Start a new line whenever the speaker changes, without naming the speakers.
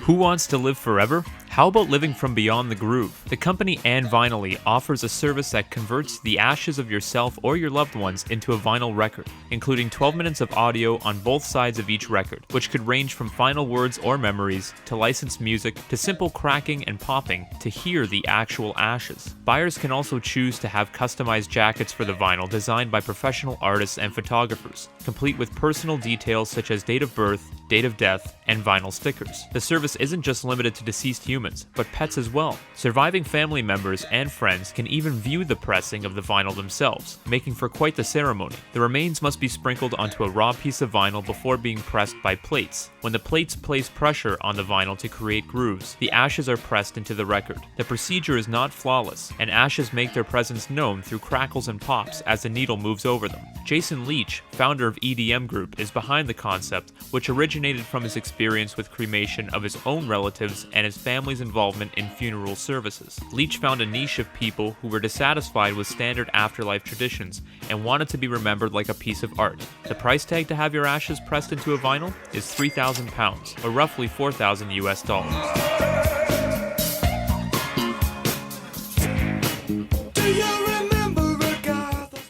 Who wants to live forever? How about living from beyond the groove? The company And Vinyl offers a service that converts the ashes of yourself or your loved ones into a vinyl record, including 12 minutes of audio on both sides of each record, which could range from final words or memories, to licensed music, to simple cracking and popping, to hear the actual ashes. Buyers can also choose to have customized jackets for the vinyl designed by professional artists and photographers, complete with personal details such as date of birth, date of death, and vinyl stickers. The service isn't just limited to deceased humans, but pets as well. Surviving family members and friends can even view the pressing of the vinyl themselves, making for quite the ceremony. The remains must be sprinkled onto a raw piece of vinyl before being pressed by plates. When the plates place pressure on the vinyl to create grooves, the ashes are pressed into the record. The procedure is not flawless, and ashes make their presence known through crackles and pops as the needle moves over them. Jason Leach, founder of EDM Group, is behind the concept, which originated from his experience with cremation of his own relatives and his family's involvement in funeral services. Leach found a niche of people who were dissatisfied with standard afterlife traditions and wanted to be remembered like a piece of art. The price tag to have your ashes pressed into a vinyl is £3,000, or roughly $4,000 US.